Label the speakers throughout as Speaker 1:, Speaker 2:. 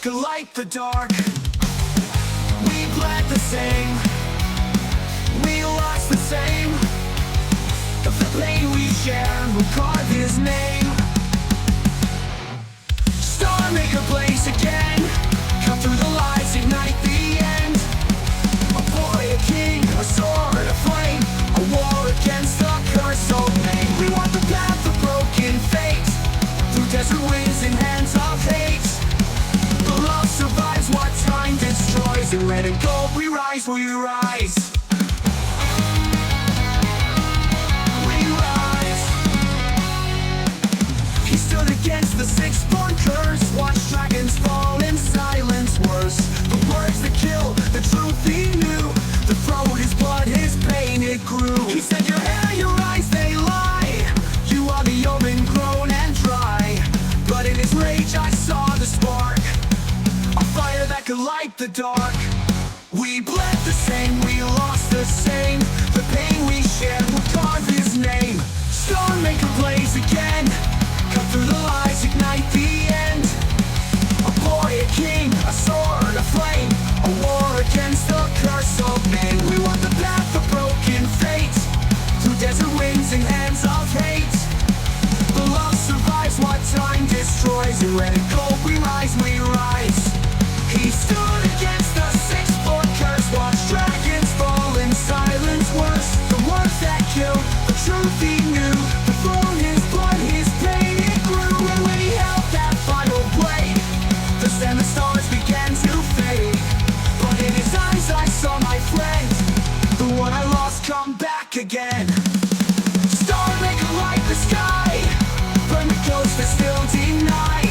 Speaker 1: a light the dark. We bled the same, we lost the same. Of the pain we share will carve his name. Star make a blaze again, cut through the lies, ignite the end. A boy, a king, a sword, a flame, a war against the curse of pain. We want the path of broken fate, through desert winds and hands of hate. The love survives what time destroys. In red and gold we rise, we rise. We rise. He stood against the six-born curse, watched dragons fall in silence worse. The words that kill, the truth he knew, the throat, his blood, his pain, it grew. He said your hair, your eyes, they lie. You are the open, grown and dry. But in his rage I saw the spark, a fire that could light the dark. We bled the same, we lost the same. The pain we shared will carve his name. Storm make a blaze again, cut through the lies, ignite the end. A boy, a king, a sword, a flame, a war against the curse of man. We want the path of broken fate, through desert winds and hands of hate. The love survives what time destroys. In red and gold we rise, we rise. He stood against the six-born curse, watched dragons fall in silence worse. The words that killed, the truth he knew, the throne, his blood, his pain, it grew. And when he held that final blade, the sun, the stars began to fade. But in his eyes I saw my friend, the one I lost come back again. Star make a light the sky, burn the ghosts that still deny.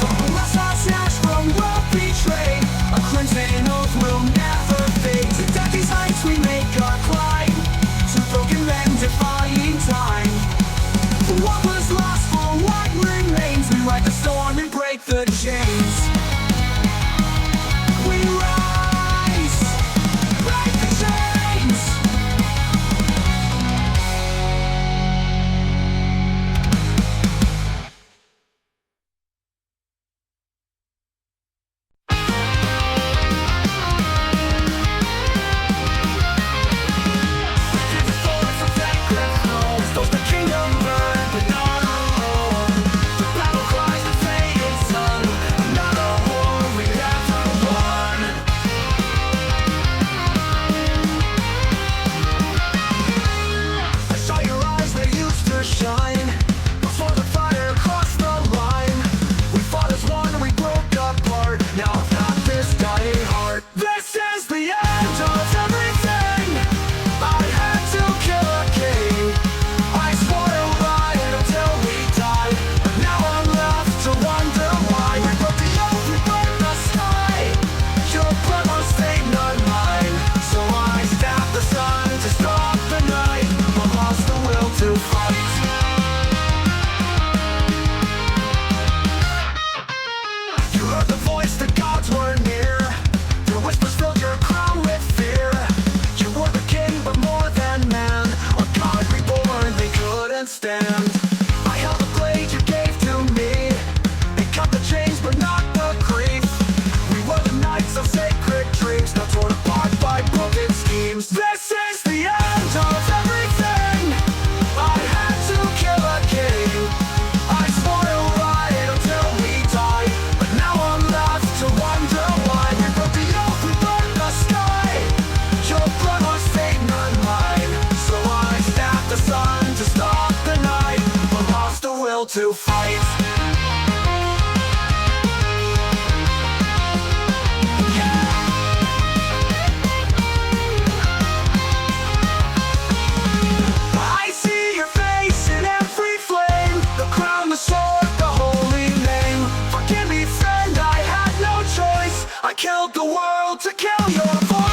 Speaker 1: From lost our snatch, from world betrayed, a crimson oath will never fade. To death these heights we make our climb, to broken men defying time. For what was lost, for what remains, we ride the storm and break the chains. We rise, break the chains. To fight. I see your face in every flame, the crown, the sword, the holy name. Forgive me, friend, I had no choice. I killed the world to kill your voice.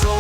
Speaker 1: So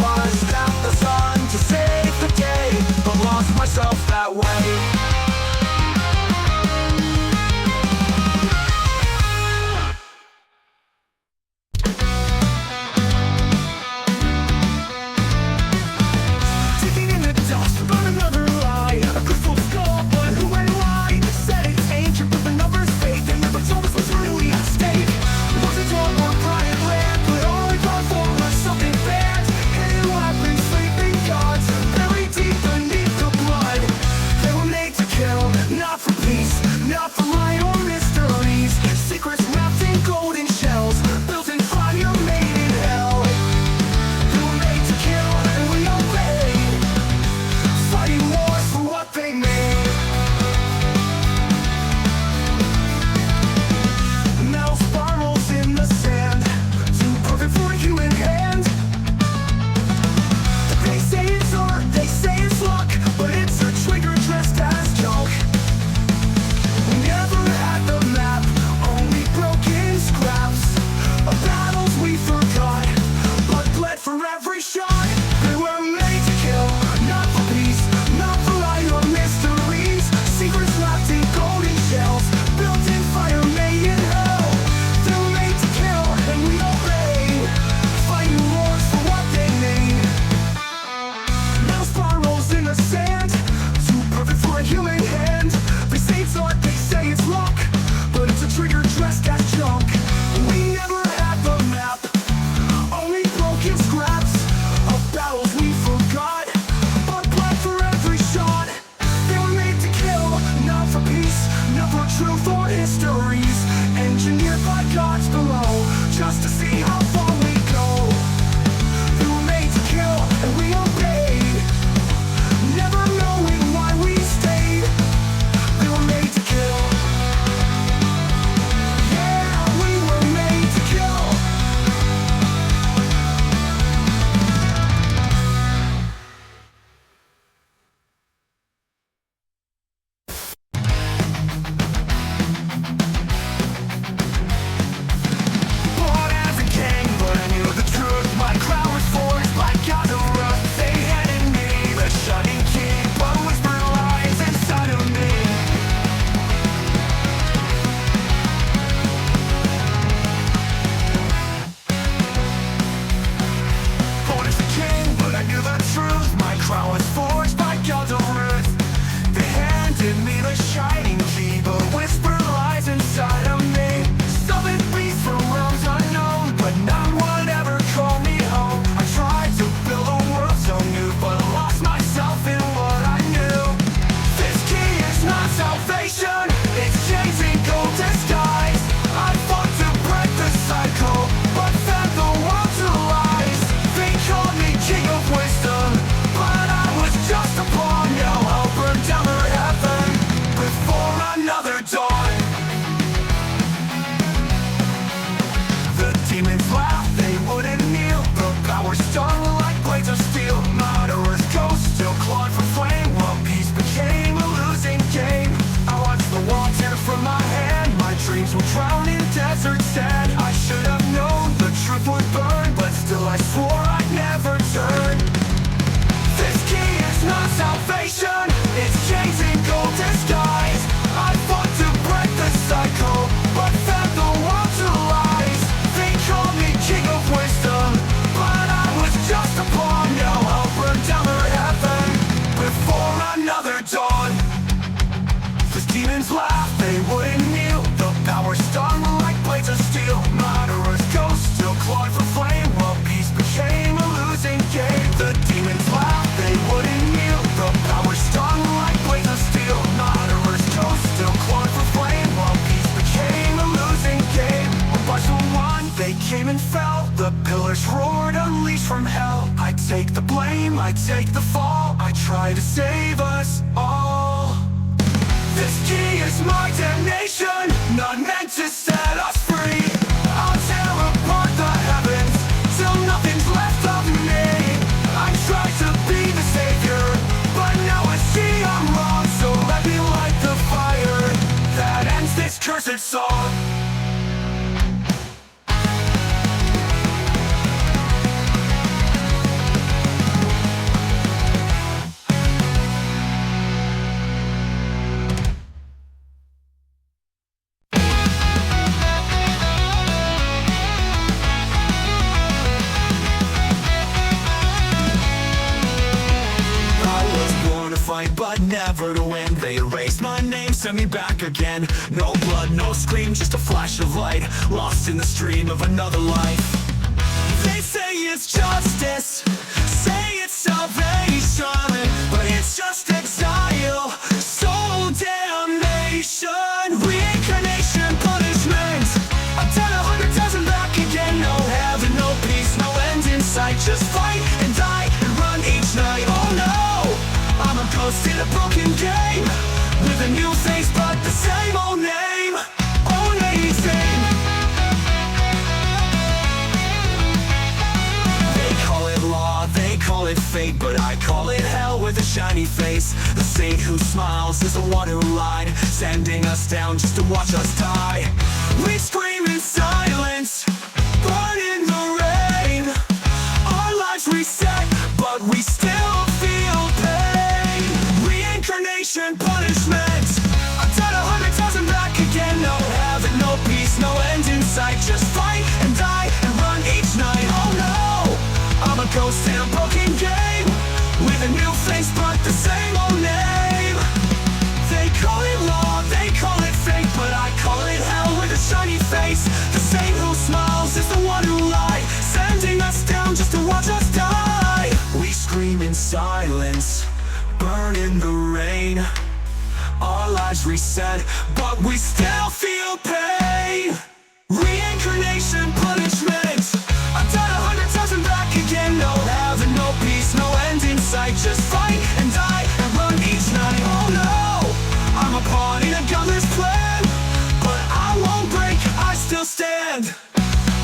Speaker 1: take the blame, I take the fall, I try to save us all. This key is my damnation, not meant to set us free. I'll tear apart the heavens till nothing's left of me. I tried to be the savior, but now I see I'm wrong. So let me light the fire that ends this cursed song. But never to win. They erased my name, sent me back again. No blood, no scream, just a flash of light, lost in the stream of another life. They say it's justice, say it's salvation, but it's just exile, soul damnation, reincarnation, punishment. I've done 100,000 back again. No heaven, no peace, no end in sight. Just fight and die and run each night. Oh no, I'm a ghost in a broken game, with a new face but the same old name. Only same. They call it law, they call it fate, but I call it hell with a shiny face. The saint who smiles is the one who lied, sending us down just to watch us die. We scream in silence, burn in the rain. Our lives reset, but we still feel pain. Reincarnation, punishment. I've done 100,000 back again. No heaven, no peace, no end in sight. Just fight and die and run each night. Oh no, I'm a ghost in a broken game, with a new face but the same old name. They call it law, they call it fate, but I call it hell with a shiny face. The saint who smiles is the one who lied, sending us down just to watch us die. We scream in silence, burn in the rain. Our lives reset, but we still feel pain. Reincarnation, punishment. I've done 100,000 back again. No heaven, no peace, no end in sight. Just fight and die and run each night. Oh no, I'm a pawn in a gunless plan, but I won't break, I still stand.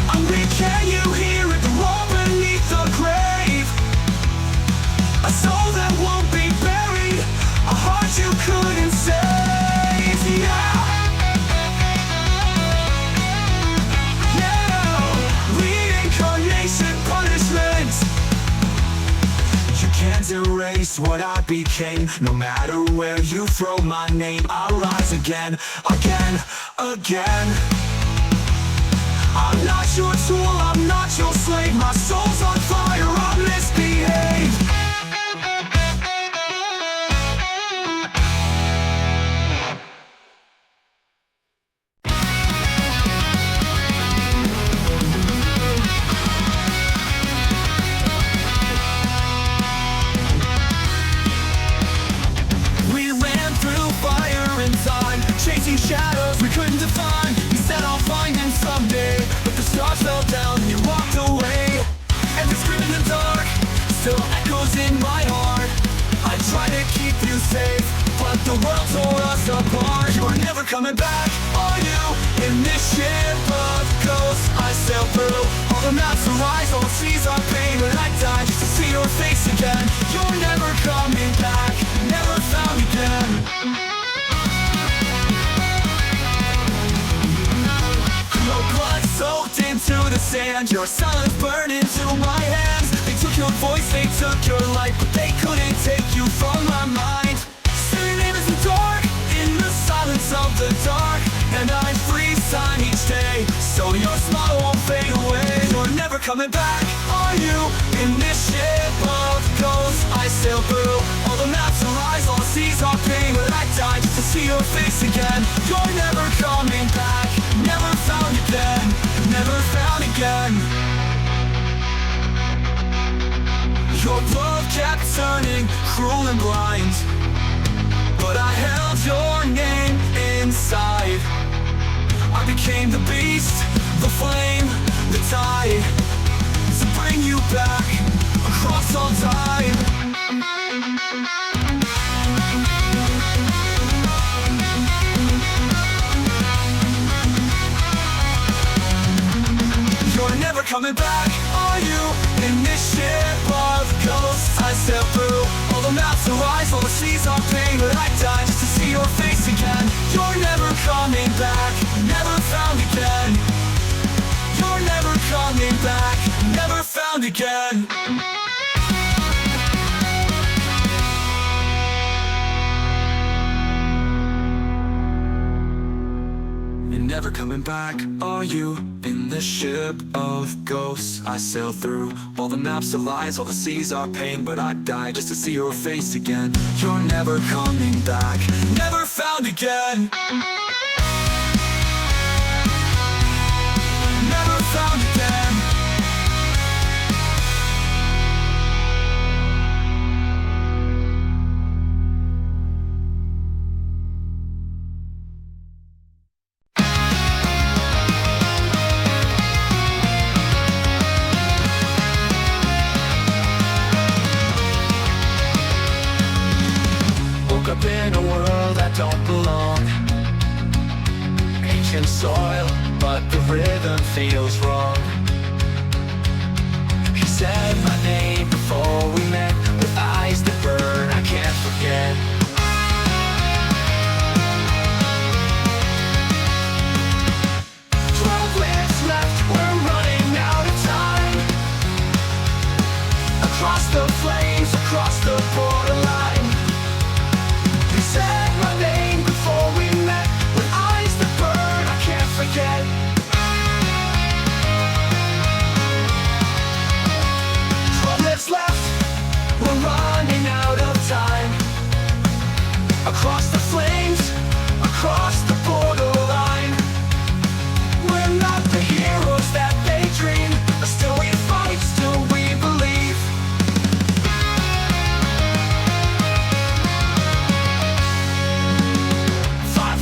Speaker 1: I'm weak, can you hear it? The roar beneath the grave. A soul that won't be buried, a heart you couldn't save. Yeah, yeah. Reincarnation, punishment. You can't erase what I became. No matter where you throw my name, I'll rise again, again, again. I'm not your tool, I'm not your slave. My soul's on fire, I'll misbehave. We ran through fire and time, chasing shadows we couldn't define. We said I'll find them someday, but the stars fell down and you walked away. And the scream in the dark still echoes in my heart. I try to keep you safe, but the world tore us apart. You're never coming back, are you? In this ship of ghosts I sail through. All the maps are eyes, all seas are pain. When I die just to see your face again. You're never coming back, never found again. Your blood soaked into the sand, your silence burned into my hands. They took your voice, they took your light, but they couldn't take you from my mind. Still your name is in the dark, in the silence of the dark, and I freeze time each day, so your smile won't fade away. You're never coming back, are you? In this ship of ghosts I sail through. All the maps are eyes, all the seas are pain. When I die just to see your face again. You're never coming back, never found again, never found again. Your love kept turning cruel and blind, but I held your name inside. I became the beast, the flame, the tide, to bring you back across all coming back? Are you in this ship of ghosts? I sail through all the maps of lies, all the seas are pain, but I die just to see your face again. You're never coming back, never found again. You're never coming back, never found again. You're never coming back, are you? In this ship of ghosts I sail through all the maps of lies, all the seas are pain, but I die just to see your face again. You're never coming back, never found again. Never found again. Woke up in a world that don't belong. Ancient soil, but the rhythm feels wrong. He said my name before we met, with eyes that burn, I can't forget. Twelve lives left, we're running out of time. Across the flames, across the borderline. He said my name before we met, with eyes that burn, I can't forget. 12 lives left, we're running out of time. Across the flames, across the borderline. We're not the heroes that they dream, but still we fight, still we believe.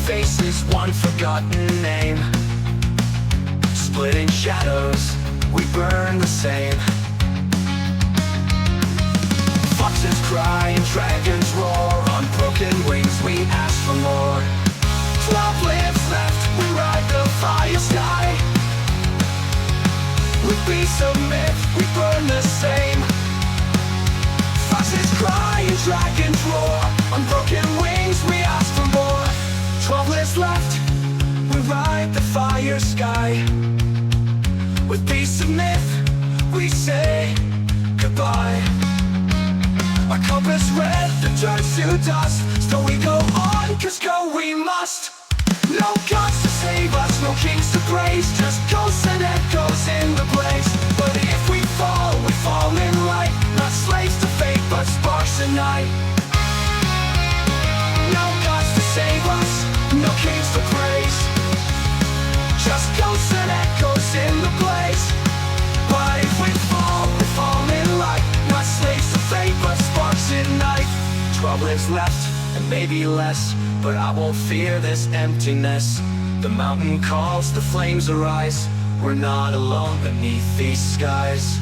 Speaker 1: Faces, one forgotten name. Splitting shadows, we burn the same. Foxes cry and dragons roar. On broken wings we ask for more. 12 lives left, we ride the fire sky. With beasts of myth, we burn the same. Foxes cry and dragons roar. On broken wings we ask for more. 12 lives left, we ride the fire sky. With beasts of myth, we say goodbye. Our compass red, the turns to dust. Still we go on, cause go we must. No gods to save us, no kings to praise, just ghosts and echoes in the blaze. But if we fall in light. Not slaves to fate, but sparks at night. No gods to save us, no kings to praise, just ghosts and echoes in the blaze. But if we fall in light. Not slaves to fate, but sparks in night. 12 lives left, and maybe less, but I won't fear this emptiness. The mountain calls, the flames arise. We're not alone beneath these skies.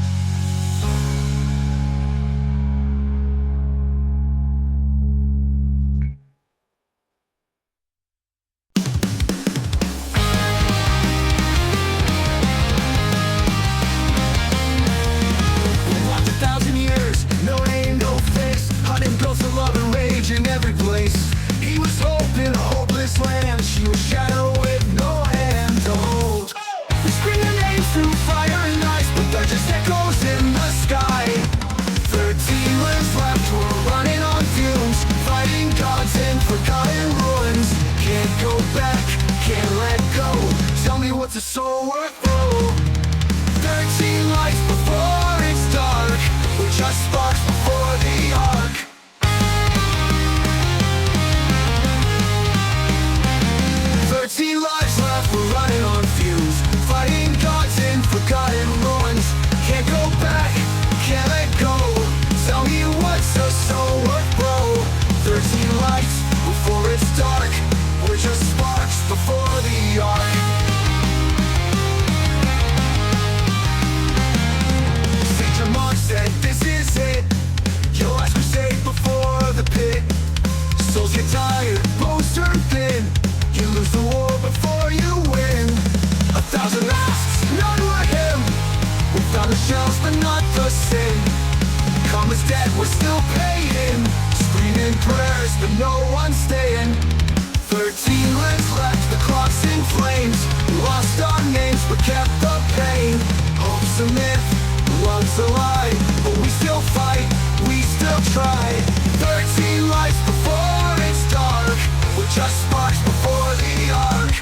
Speaker 1: Through fire and ice, but they're just echoes. debt we're still paying. Screaming prayers but no one's staying. 13 lives left, the clock's in flames. We lost our names but kept the pain. Hope's a myth, love's a lie, but we still fight, we still try. 13 lives before it's dark. We're just sparks before the arc.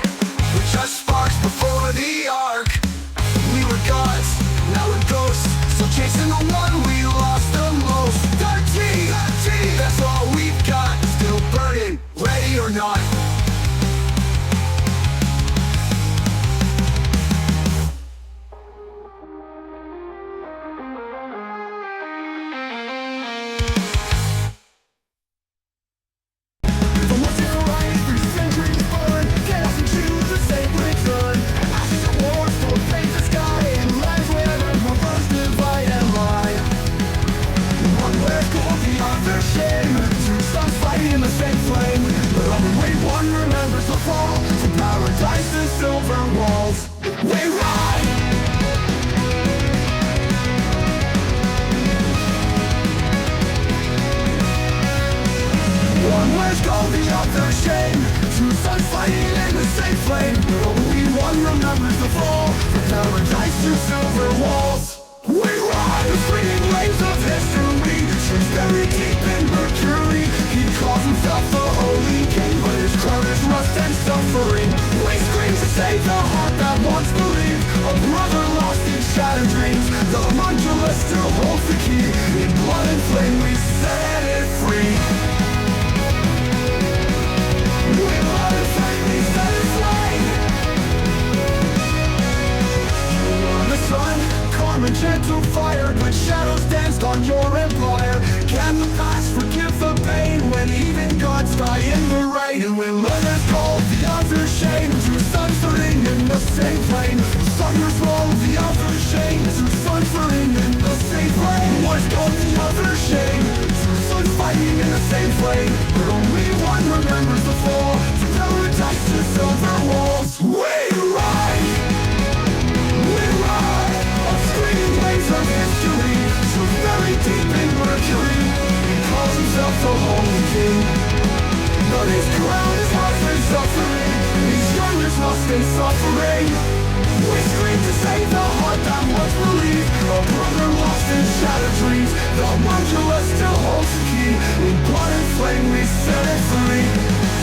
Speaker 1: We're just sparks before the arc. We were gods, now we're ghosts, still chasing the one we lost the most. 13, that's all we've got. Still burning, ready or not. Save the heart that once believed. A brother lost in shattered dreams. The homunculus still holds the key. In blood and flame we set it free. In blood and flame we set it free. You are the sun, karma gentle fire, but shadows danced on your empire. Can the past forgive the pain when even gods die in the rain? And when others call the other shame, two suffering in the same plane. Suckers roll the other shame, two suffering in the same plane. One's called the other shame, two sons fighting in the same flame. But only one remembers the fall, from paradise to silver walls. We ride on screaming waves of history. So very deep in Mercury, he calls himself the Holy King. But his crown is hard for suffering. He's young, is lost in suffering. We scream to save the heart that once believed. A brother lost in shattered dreams. The homunculus still holds the key. In blood and flame we set it free.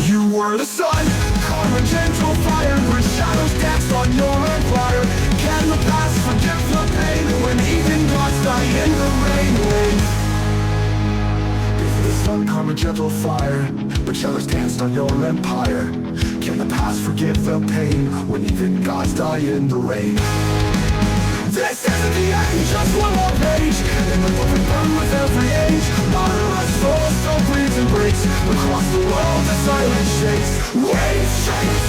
Speaker 1: You were the sun, karma gentle fire, where shadows danced on your empire. Can the past forgive the pain when even gods die in the rain? The sun, karma, gentle fire, but shadows danced on your empire. Can the past forgive the pain when even gods die in the rain? This isn't the end, just one more page in the book we burn with every age. MADARA's soul still bleeds and breaks. Across the world the silence shakes. Waves shakes.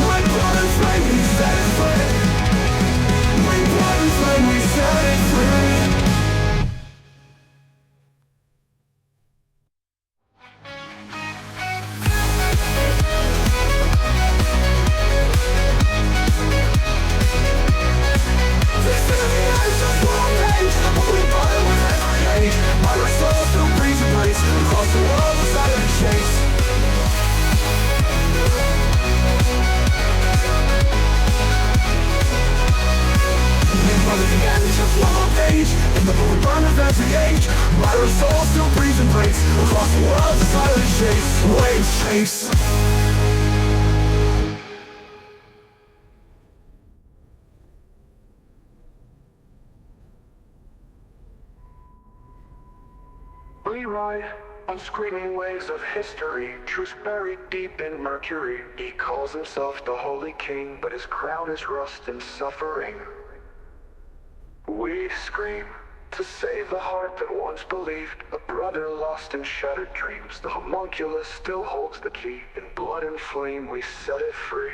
Speaker 1: When blood and flame we set it free. When blood and flame we set it free. MADARA's soul still breathes and breaks. Across the world the silence shakes. Waves chase. We ride on screaming waves of history. Truth buried deep in Mercury. He calls himself the Holy King, but his crown is rust and suffering. We scream to save the heart that once believed. A brother lost in shattered dreams. The homunculus still holds the key. In blood and flame we set it free.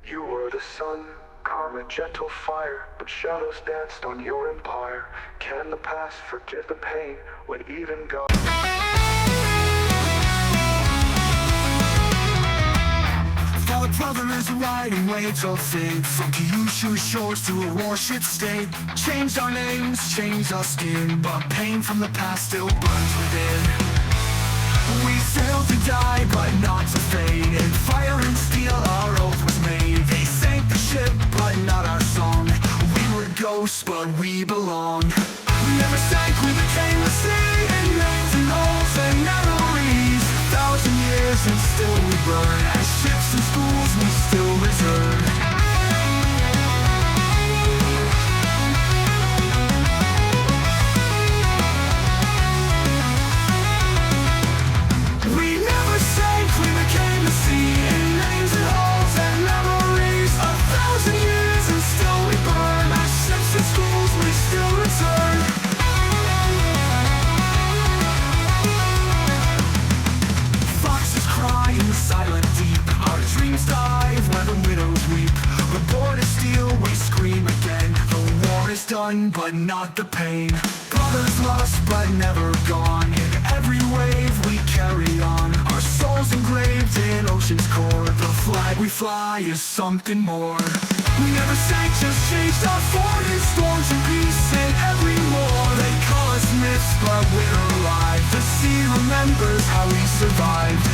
Speaker 1: You were the sun, karma, gentle fire, but shadows danced on your empire. Can the past forgive the pain when even God... My brother is riding waves of fate, from Kyushu shores to a warship state. Changed our names, changed our skin, but pain from the past still burns within. We sailed to die, but not to fade. In fire and steel our oath was made. They sank the ship, but not our song. We were ghosts, but we belong. We never sank, we became the sea. In names and holes and memories. 1,000 years and still we burn. As ships and schools we still return. We never sank, we became the sea. In names and holes and memories. 1,000 years and still we burn. As ships and schools we still return. Foxes cry in the silent deep. Our dreams dive where the widows weep. We're born to steal, we scream again. The war is done, but not the pain. Brothers lost, but never gone. In every wave we carry on. Our souls engraved in ocean's core. The flag we fly is something more. We never sank, just changed our form. In storms and peace in every war. They call us myths, but we're alive. The sea remembers how we survived.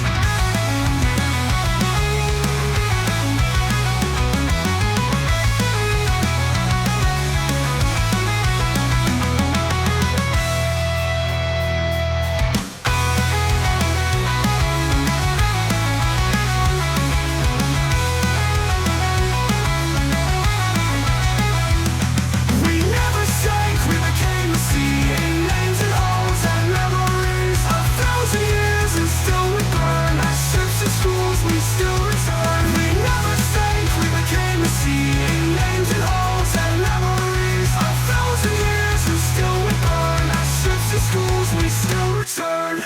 Speaker 1: We never sank, we became the sea. In names and holes and memories. 1,000 years and still we burn. As ships and schools we still return. We never sank, we became the sea. In names and holes and memories. 1,000 years and still we burn. As ships and schools we still return.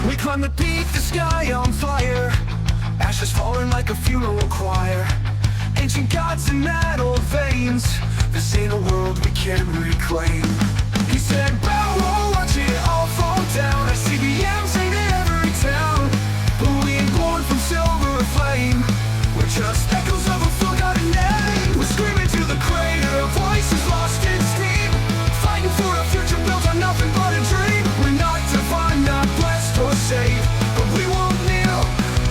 Speaker 1: We climb the peak, the sky on fire. Ashes falling like a funeral choir. Ancient gods in metal veins. This ain't a world we can reclaim. He said, bow, oh, watch it all fall down. I see the M's in every town. But we ain't born from silver flame. We're just echoes of a forgotten name. We're screaming to the crater, voices lost in steam. Fighting for a future built on nothing but a dream. We're not divine, not blessed or saved, but we won't kneel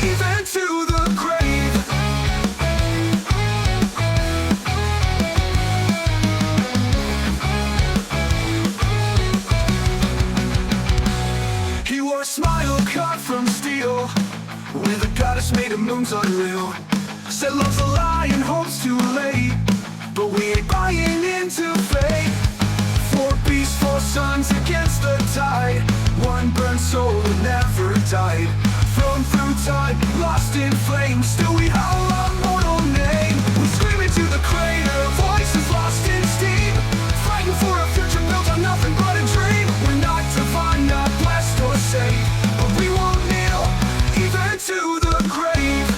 Speaker 1: even to the grave. He wore a smile cut from steel, with a goddess made of moons unreal. Said love's a lie and hope's too late, but we ain't buying into fate. Four beasts, four suns against the tide. One burned soul that never died. Thrown through time, lost in flames. Still we howl our mortal name. We're screaming to the crater, voices lost in steam. Fighting for a future built on nothing but a dream. We're not divine, not blessed or saved, but we won't kneel even to the grave.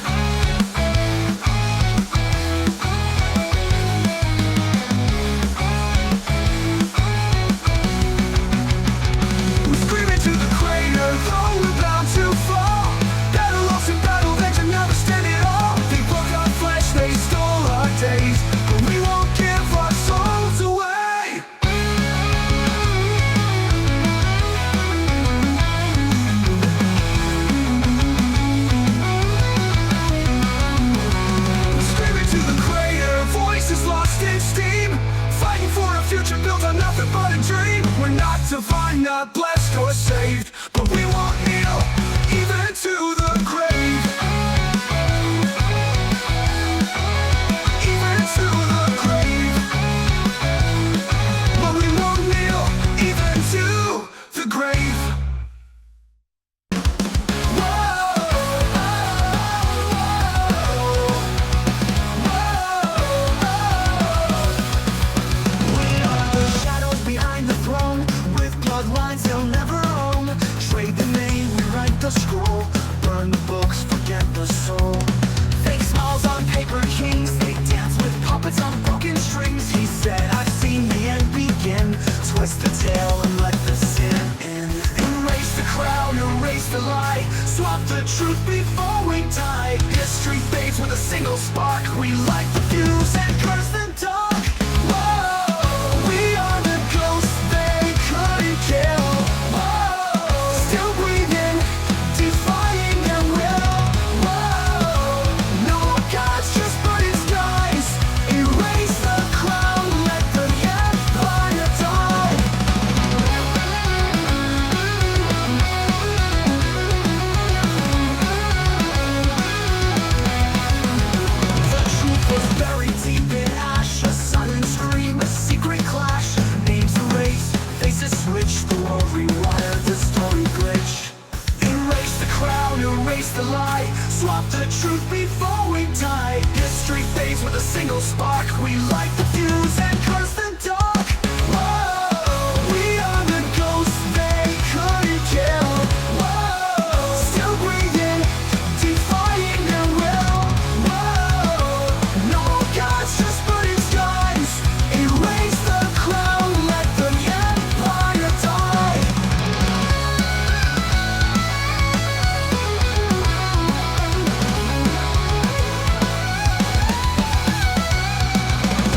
Speaker 1: We're screaming to the crater, though we're bound to fall. Battle lost in battle, they can never stand it all. They broke our flesh, they stole our days, but we won't give our souls away. We're screaming to the crater, voices lost in steam. Fighting for a future built on nothing but a dream. We're not divine, not blessed or saved, but we won't kneel even to the grave. Even to the grave. But we won't kneel even to the grave. Whoa, whoa, whoa. truth before we die. History fades with a single spark. We light the fuse and curse the dark. Whoa, we are the ghosts they couldn't kill. Whoa, still breathing, defying their will. Whoa, no gods, just burning skies. Erase the crown, let the empire die. The truth was buried deep in ash. A sudden scream, a secret clash. Names erased, faces switched. The world rewired, the story glitch. Erase the crown, erase the lie. Swap the truth before we die. History fades with a single spark. We light the fuse and curse the dark. Whoa, we are the ghosts they couldn't kill. Whoa, still breathing, defying their will. Whoa, no gods, just burning skies. Erase the crown, let the empire die.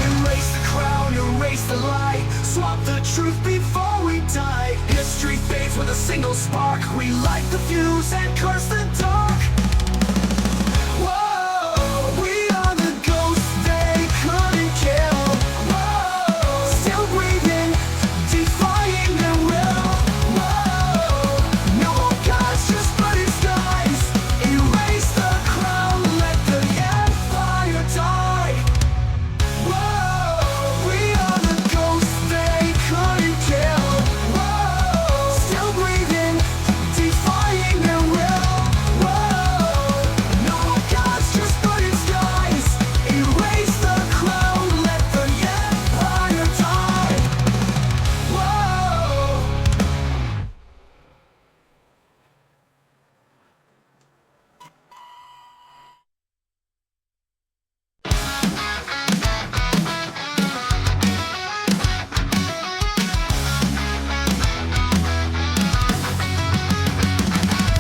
Speaker 1: Erase the crown, erase the lie. Swap the truth before we die. History fades with a single spark. We light the fuse and curse the dark. Whoa, we are the ghosts they couldn't kill. Whoa, still breathing, defying their will. Whoa, no gods, just burning skies. Erase the crown, let the empire die. Whoa, we are the ghosts they couldn't kill. Whoa, still breathing, defying their will. Whoa, no gods, just burning skies. Erase the crown, let the empire die. Whoa.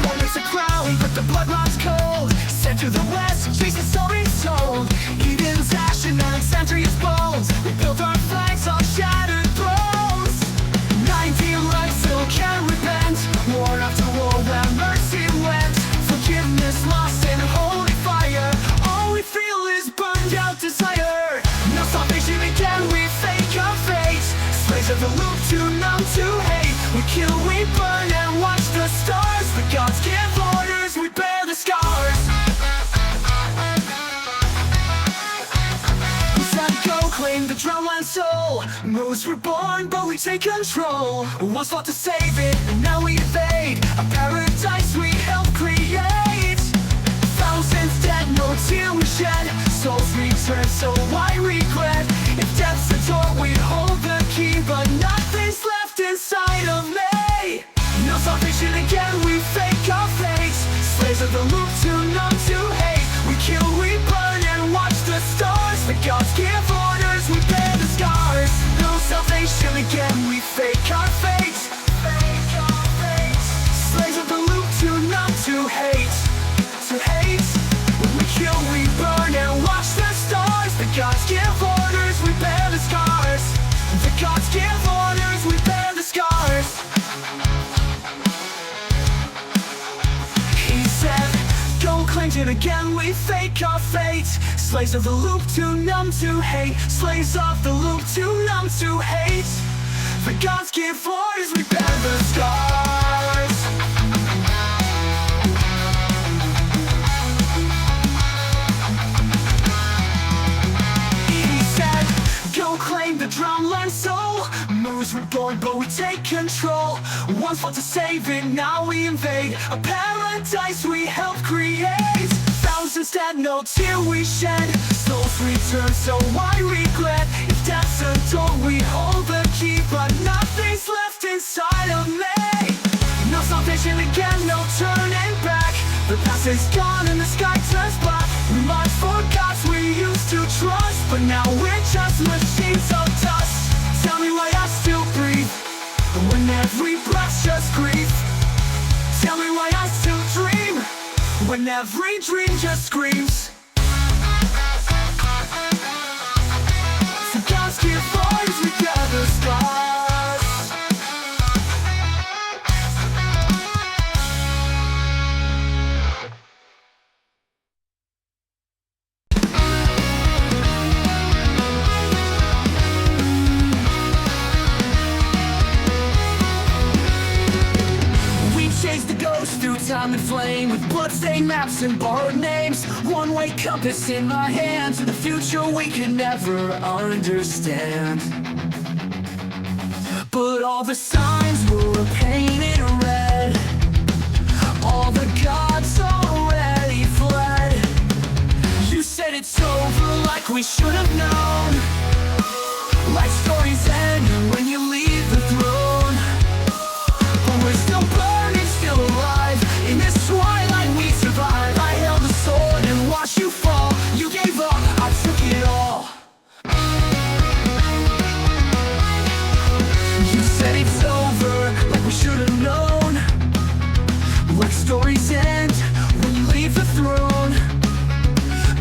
Speaker 1: One makes a crown, but the blood runs cold. Sent to the west, chasing stories told. Eden's ash and Alexandria's bones. We built our flags on shattered thrones. 19 lives still can't repent. War after war where mercy went. Forgiveness lost in holy fire. All we feel is burned out desire. No salvation again, we fake our fate. Slaves of the loop, too numb to hate. We kill, we burn, and watch the stars. The gods give orders, we bear the scars. We said go claim the drumline soul. Moves reborn, but we take control. Once fought to save it, and now we invade. A paradise we help create. Thousands dead, no tear we shed. Souls return, so why regret? If death's the door, we hold the key. But nothing's left inside of me. No salvation again, we fake our fates. Slaves of the loop, too numb to hate. We kill, we burn, and watch the stars. The gods give orders, we bear the scars. No salvation again, we fake our fates. Fake our fates. Slaves of the loop, too numb to hate. To hate. When we kill, we burn, and watch the stars. The gods give orders, we bear the scars. The gods give orders, we bear the scars. He said, go claim it again, we fake our fate. Slaves of the loop, too numb to hate. Slaves of the loop, too numb to hate. The gods give orders, we bear the scars. He said, go claim the drumline soul. Moves reborn, but we take control. Once fought to save it, now we invade. A paradise we help create. Thousands dead, no tear we shed. Souls return, so why regret? If death's a door, we hold the key. But nothing's left inside of me. No salvation again, no turning back. The past is gone and the sky turns black. We march for gods we used to trust, but now we're just machines of dust. Tell me why I still breathe when every breath's just grief. Tell me why I still dream when every dream just screams for God's clear voice we gather stars. Through time and flame, with bloodstained maps and borrowed names, one-way compass in my hand to the future we can never understand. But all the signs were painted red, all the gods already fled. You said it's over like we should have known, like stories end when you leave the throne. But we're still burning, still alive. In this twilight we survive. I held the sword and watched you fall. You gave up, I took it all. You said it's over, like we should have known, like stories end when you leave the throne.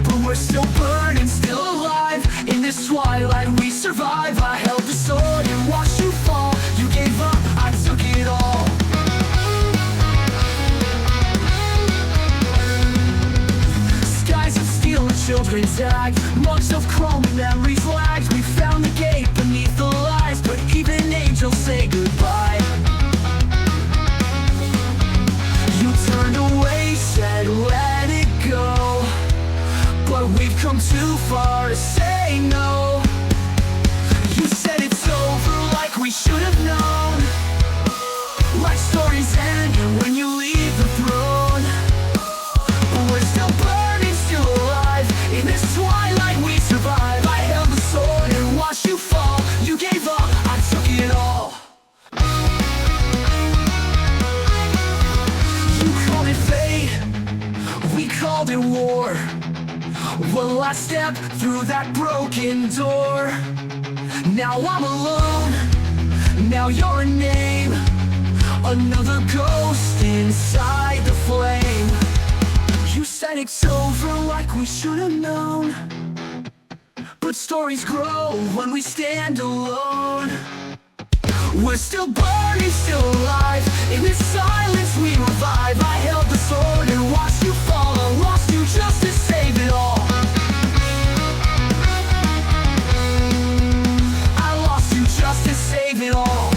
Speaker 1: But we're still burning, still alive. In this twilight we survive. I held the sword and watched you fall. You gave up, I took it all. Children tagged, marks of chrome and memories lagged. We found the gate beneath the lies, but even angels say goodbye. You turned away, said let it go, but we've come too far to say no. You said it's over like we should have known, like stories end when you leave the throne. But we're still burning, still alive. In this twilight we survive. I held the sword and watched you fall. You gave up, I took it all. You called it fate, we called it war. Well, I stepped through that broken door. Now I'm alone, now you're a name, another ghost inside the flame. You said it's over like we should have known, but stories grow when we stand alone. We're still burning, still alive. In this silence we revive. I held the sword and watched you fall. I lost you just to save it all. I lost you just to save it all.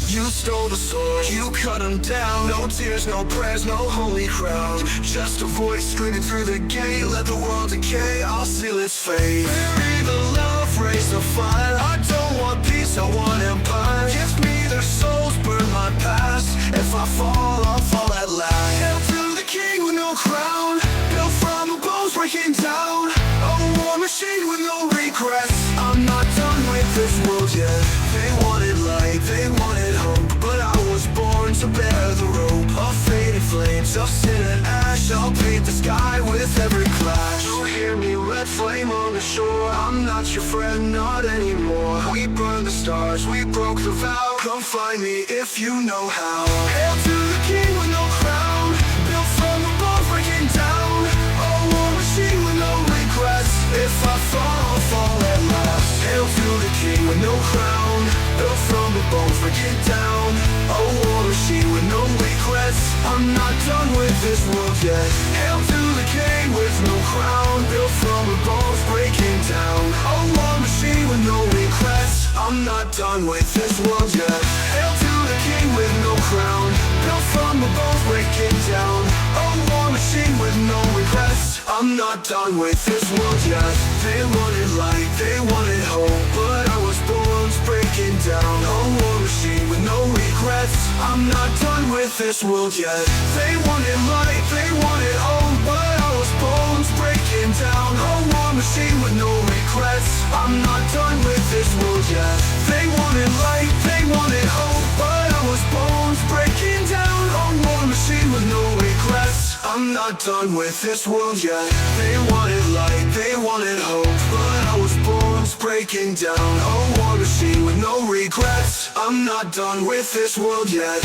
Speaker 1: You stole the sword, you cut him down. No tears, no prayers, no holy crown. Just a voice screaming through the gate. Let the world decay, I'll seal its fate. Bury the love, raise the fire. I don't want peace, I want empire. Give me their souls, burn my past. If I fall, I'll fall at last. Hail to the king with no crown, built from the bones breaking down. A war machine with no regrets. I'm not done with this world yet. They wanted light, they wanted hope, but I was born to bear the rope. Of faded flames, of sin and ash, I'll paint the sky with every clash. You hear me, red flame on the shore. I'm not your friend, not anymore. We burned the stars, we broke the vow. Come find me if you know how. Hail to the king with no crown, built from the bones breaking down. A war machine with no regrets. If I fall, I'll fall at last. Hail to the king with no crown, built from the bones breaking down. A war machine with no regrets. I'm not done with this world yet. Hail to the king with no crown, built from the bones breaking down. A war machine with no regrets. I'm not done with this world yet. Hail to the king with no crown, built from the bones breaking down. A war machine with no regrets. I'm not done with this world yet. They wanted light, they wanted hope, but I was bones breaking down. A war machine with no regrets. I'm not done with this world yet. They wanted light, they wanted hope, but I was bones breaking down. A war machine with no regrets. I'm not done with this world yet. They wanted light, they wanted hope, but I was bones breaking down. A war machine with no regrets. I'm not done with this world yet. They wanted light, they wanted hope, but I was bones breaking breaking down a war machine with no regrets. I'm not done with this world yet.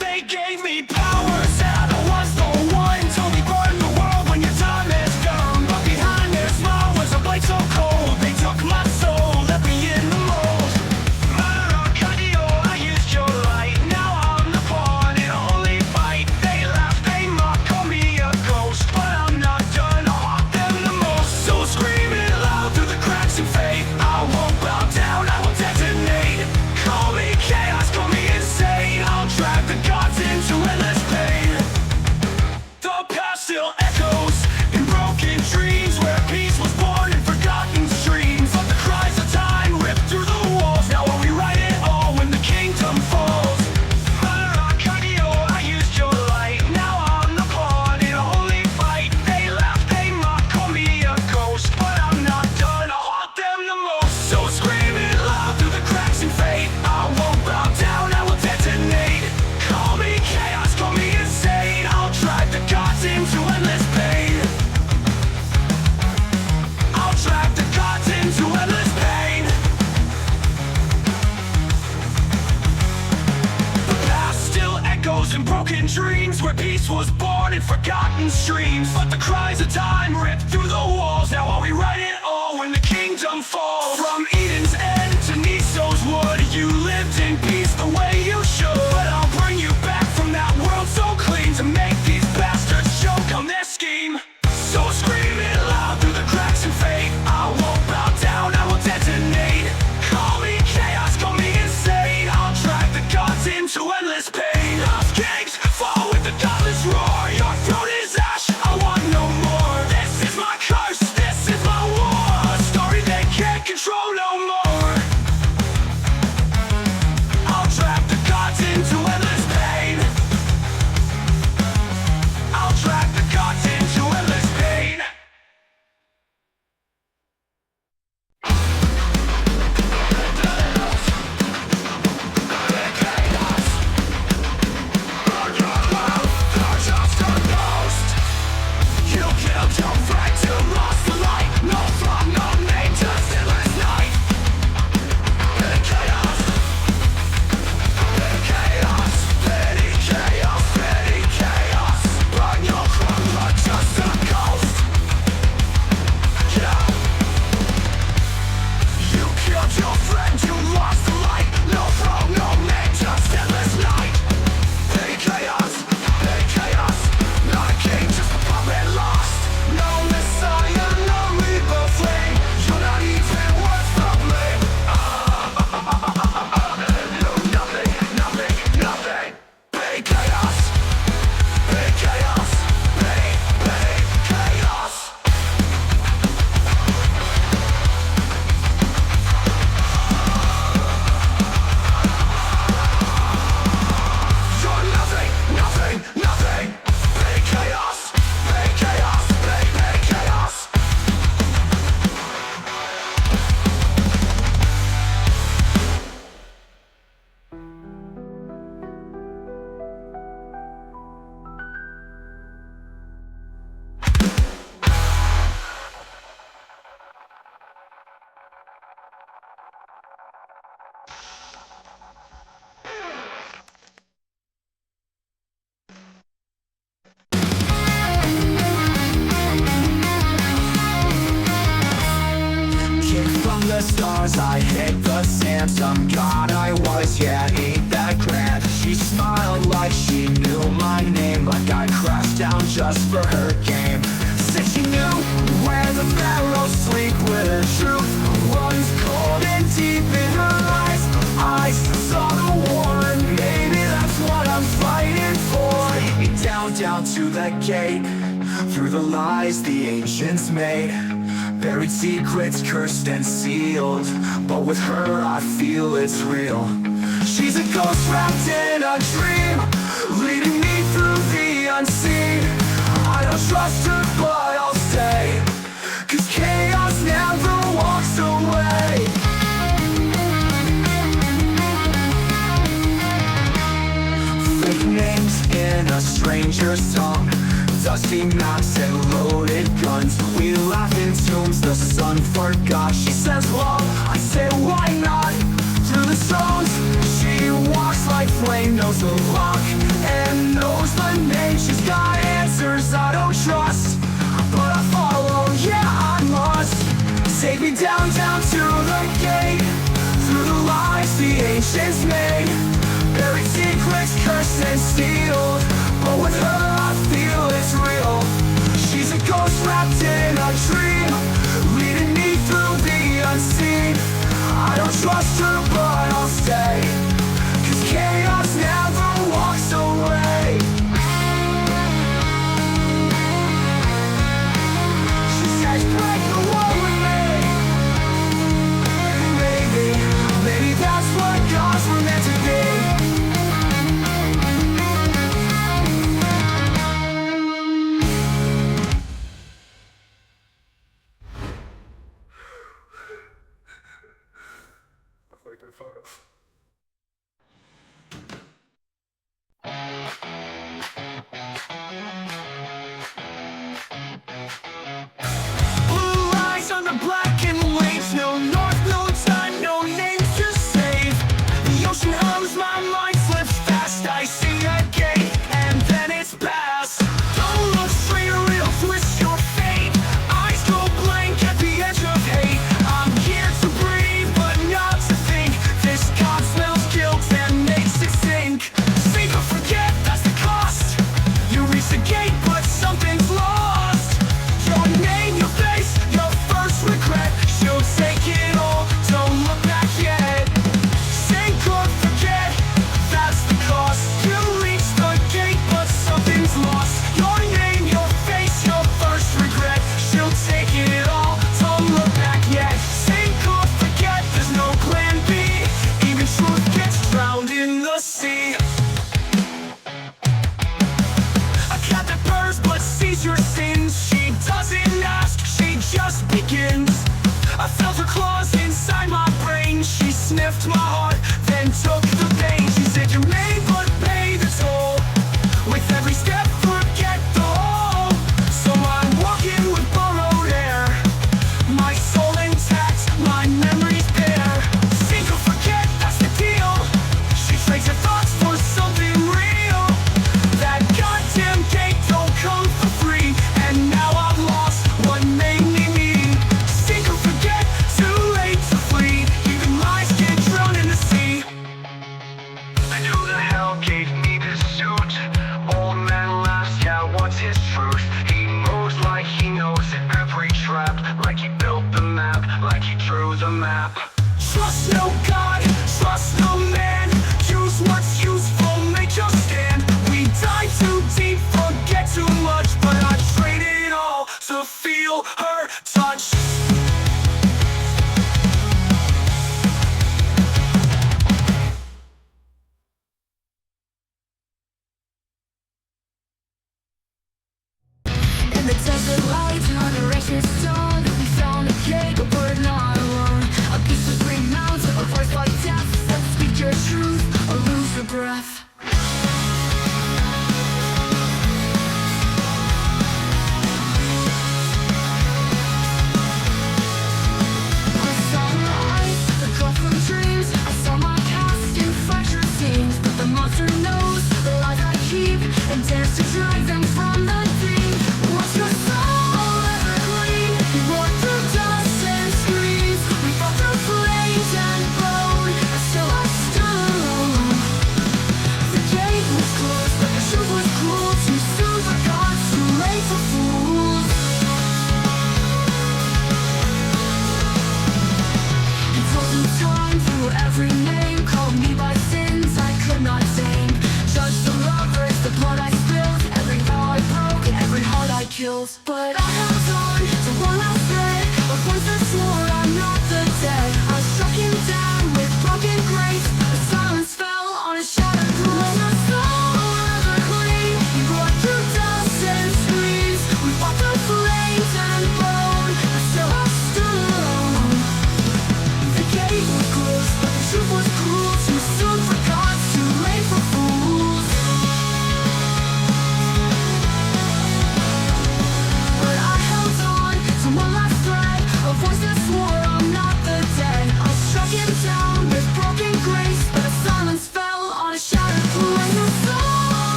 Speaker 1: They gave me power, said I was the one, told me burn the world when your time is gone. But behind their smile was a blade so cold. They took my soul, left me in the mold. I used your light, now I'm the pawn in a holy fight. They laugh, they mock, call me a ghost, but I'm not done, I'll haunt them the most. So scream it loud through the cracks and fade. I won't bow down, I will detonate. Call me chaos, call me insane. I'll drag the gods into endless pain. The past still echoes in broken dreams, where peace was born in forgotten streams. But the cries of time rip through the walls. Now will we write it all when the kingdom falls? I used your light, now I'm the pawn in a holy fight. They laugh, they mock, call me a ghost, but I'm not done, I'll haunt them the most. So scream it loud through the cracks and fade. I won't bow down, I will detonate. Call me chaos, call me insane. I'll drag the gods into endless pain. I'll drag the gods into endless pain. The past still echoes in broken dreams, where peace was born in forgotten streams. But the cries of time rip through the walls. Now I'll rewrite it all when the kingdom falls. From Eden's end to Niso's wood, you lived in peace the way you should. But I'll bring you back from that world so clean, to make these bastards choke on their scheme. So scream it loud through the cracks and fade. I won't bow down, I will detonate. Call me chaos, call me insane. I'll drag the gods into endless pain. Us kings fall with the godless roar. Your throat is ash, I want no more. This is my curse, this is my war. A story they can't control no more. I'll drag the gods into endless pain. I'll drag the gods into endless pain. They're just a ghost. You killed your friend, you lost the light. No throne, no name, just endless night. Petty chaos. Petty chaos. Petty chaos. Petty chaos. Burn your crown like just a ghost. Yeah. You killed your friend, you lost the light. No throne, no name, just endless night. Petty chaos. Petty chaos. Not a king, just a puppet lost. No messiah, no reaper flame. You're not even worth the blame. No, nothing, nothing, nothing. Petty chaos. Petty chaos. Petty, petty chaos. You're nothing, nothing, nothing. Petty chaos. Petty chaos. Petty, petty chaos. Kick from the stars, I hit the sand. Some god I was, yeah, ain't that grand. She smiled like she knew my name, like I crashed down just for her game. Said she knew where the pharaohs sleep, where the truth runs cold and deep in her eyes. I saw the war, and maybe that's what I'm fighting for. Take me down, down to the gate, through the lies the ancients made. Buried secrets, cursed and sealed, but with her I feel it's real. She's a ghost wrapped in a dream, leading me through the unseen. I don't trust her, but I'll stay, 'cause chaos never walks away. stranger's song. Dusty maps and loaded guns. We laugh in tombs, the sun forgot. She says love, I say why not? Through the stones, she walks like flame. Knows the lock and knows the name. She's got answers I don't trust, but I follow, yeah I must. Take me down, down to the gate, through the lies the ancients made. Buried secrets, cursed and sealed, but with her I feel it's real. She's a ghost wrapped in a dream, leading me through the unseen. I don't trust her but I'll stay, 'cause chaos never walks away. She says break the wall with me. Maybe that's what gods were meant to be. Blue eyes on the blackened waves, no north, no time, no names to save. The ocean hums, my mind slips fast. I see a gate, and then it's past. Don't look straight or it'll twist your fate. Eyes go blank at the edge of hate. I'm here to breathe, but not to think. This god smells guilt and makes it sink. Sink or forget, that's the cost. You reach the gate, but something's lost. Your name, your face, your first regret. She'll take it all, don't look back yet. Sink or forget, that's the cost. You reach the gate, but something's lost. Your name, your face, your first regret. She'll take it all, don't look back yet. Sink or forget, there's no plan B. Even truth gets drowned in the sea. A cat that purrs but sees your sins. She doesn't ask, she just begins. I felt her claws inside my brain. She sniffed my heart, then took the pain. She said you may but pay the toll. With every step forget the whole. So I'm walking with borrowed air, my soul intact, my memories bare. Sink or forget, that's the deal. She trades her thoughts for something real. That goddamn gate don't come for free, and now I've lost what made me me. Sink or forget, too late to flee. Even lies get drowned in the sea. And who the hell gave me this suit? Old man laughs, yeah, what's his truth? He moves like he knows every trap, like he built the map, like he drew the map. Trust no God, trust no